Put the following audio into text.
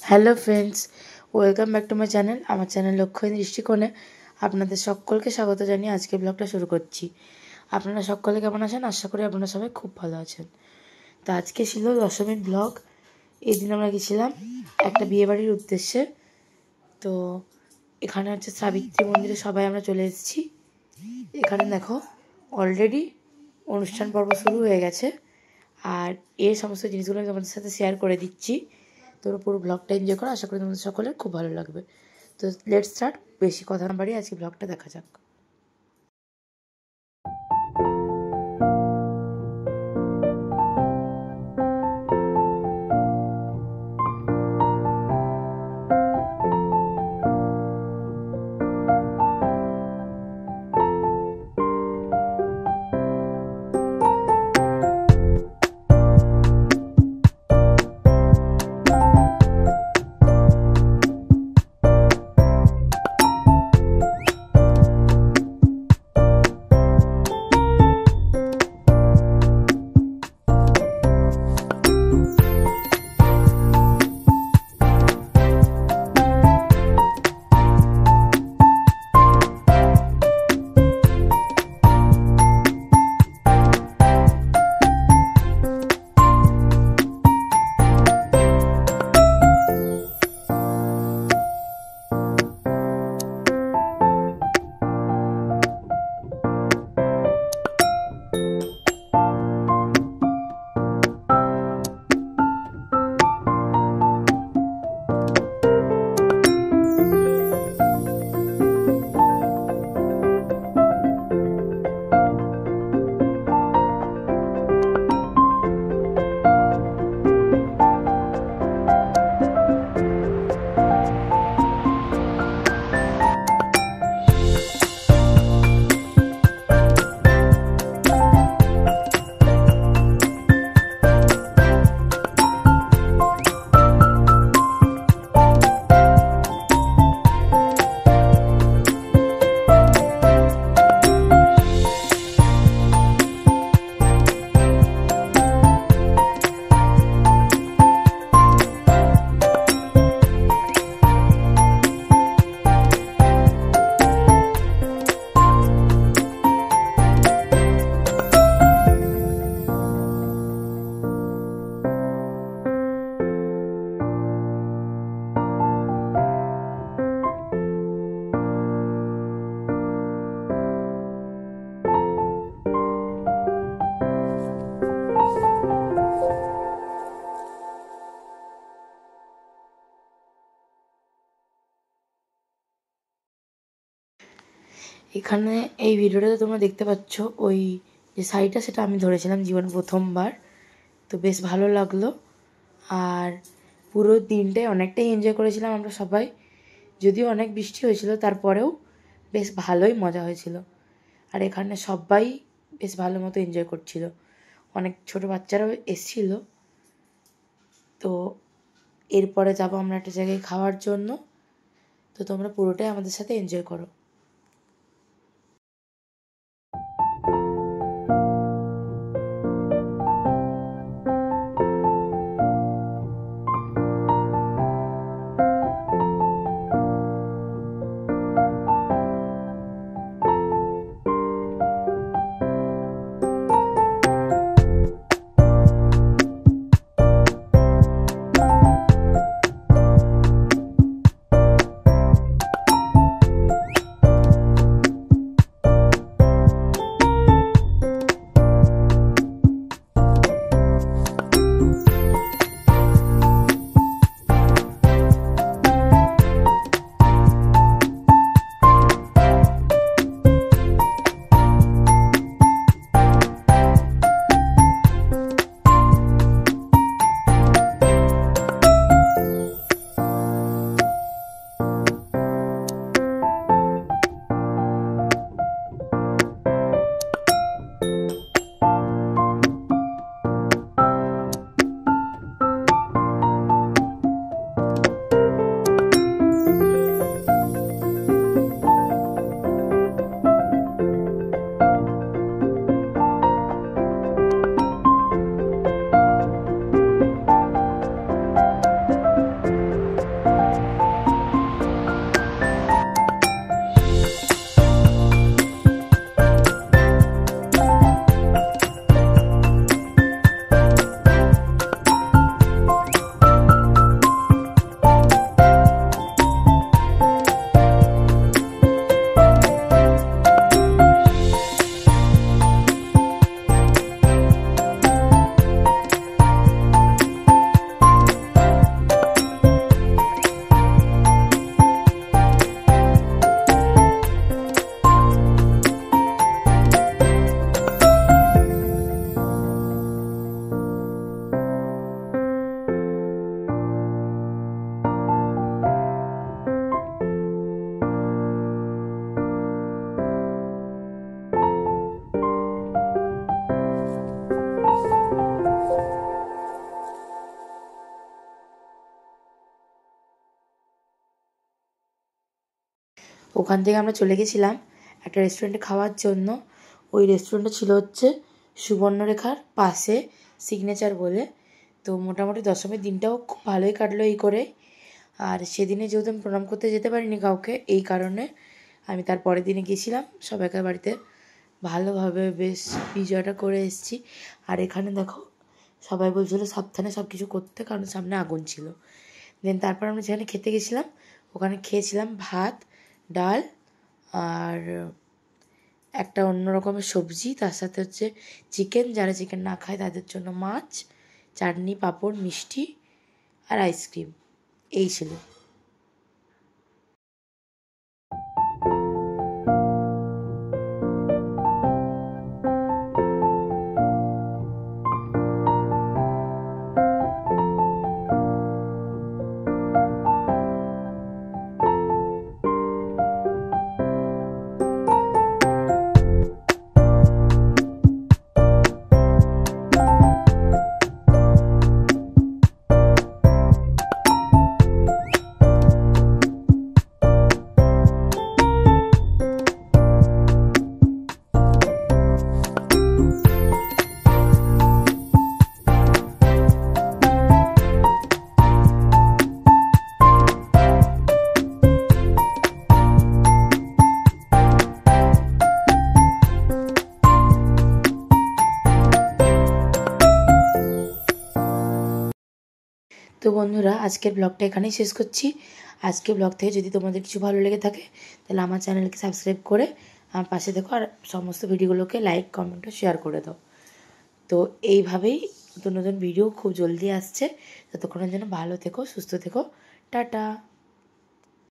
Hello friends, welcome back to my channel. আমার channel লক্ষ্যহীন দৃষ্টিকোণে আপনাদের সকলকে স্বাগত জানিয়ে আজকে ব্লগটা শুরু করছি। আপনারা সকলে কেমন আছেন? আশা করি আপনারা সবাই খুব ভালো আছেন। তো আজকে ছিল দশমীর ব্লগ। এই দিন আমরা গেছিলাম একটা বিয়েবাড়ির উদ্দেশ্যে। তো এখানে হচ্ছে সাবিত্রী মন্দিরে সবাই আমরা চলে এসেছি। এখানে দেখো অলরেডি অনুষ্ঠান পর্ব শুরু হয়ে গেছে, আর এই সমস্ত জিনিসগুলো আমি তোমাদের সাথে শেয়ার করে দিচ্ছি। তোমরা পুরো ব্লগটা এনজয় করো, আশা করি তোমাদের সকলের খুব ভালো লাগবে। তো লেটস স্টার্ট। বেশি কথা না বাড়িয়ে আজকে ব্লগটা দেখা যাক। এখানে এই ভিডিওটাতে তোমরা দেখতে পাচ্ছ ওই যে শাড়িটা, সেটা আমি ধরেছিলাম জীবনে প্রথমবার। তো বেশ ভালো লাগলো, আর পুরো দিনটাই অনেকটাই এনজয় করেছিলাম আমরা সবাই। যদিও অনেক বৃষ্টি হয়েছিল, তারপরেও বেশ ভালোই মজা হয়েছিল। আর এখানে সবাই বেশ ভালো মতো এনজয় করছিল, অনেক ছোট বাচ্চারাও এসেছিল। তো এরপরে যাবো আমরা একটা জায়গায় খাওয়ার জন্য। তো তোমরা পুরোটাই আমাদের সাথে এনজয় করো। ওখান থেকে আমরা চলে গেছিলাম একটা রেস্টুরেন্টে খাওয়ার জন্য। ওই রেস্টুরেন্টটা ছিল হচ্ছে সুবর্ণরেখার পাশে, সিগনেচার বলে। তো মোটামুটি দশমীর দিনটাও খুব ভালোই কাটলো এই করে। আর সেদিনে যেহেতু আমি প্রণাম করতে যেতে পারিনি কাউকে, এই কারণে আমি তার পরের দিনে গেছিলাম সবাইকার বাড়িতে, ভালোভাবে বেশ বিজয়টা করে এসেছি। আর এখানে দেখো সবাই বলছিল সাবধানে সব কিছু করতে, কারণ সামনে আগুন ছিল। দেন তারপর আমরা যেখানে খেতে গেছিলাম ওখানে খেয়েছিলাম ভাত, ডাল আর একটা অন্য রকমের সবজি, তার সাথে হচ্ছে চিকেন, যারা চিকেন না খায় তাদের জন্য মাছ, চাটনি, পাঁপড়, মিষ্টি আর আইসক্রিম, এই ছিল। তো বন্ধুরা, আজকের ব্লগটা এখানেই শেষ করছি। আজকের ব্লগ থেকে যদি তোমাদের কিছু ভালো লেগে থাকে তাহলে আমার চ্যানেলকে সাবস্ক্রাইব করে আমার পাশে দেখো, আর সমস্ত ভিডিওগুলোকে লাইক, কমেন্ট ও শেয়ার করে দাও। তো এইভাবেই নতুন নতুন ভিডিও খুব জলদি আসছে। ততক্ষণের জন্য ভালো থেকো, সুস্থ থেকো, টাটা।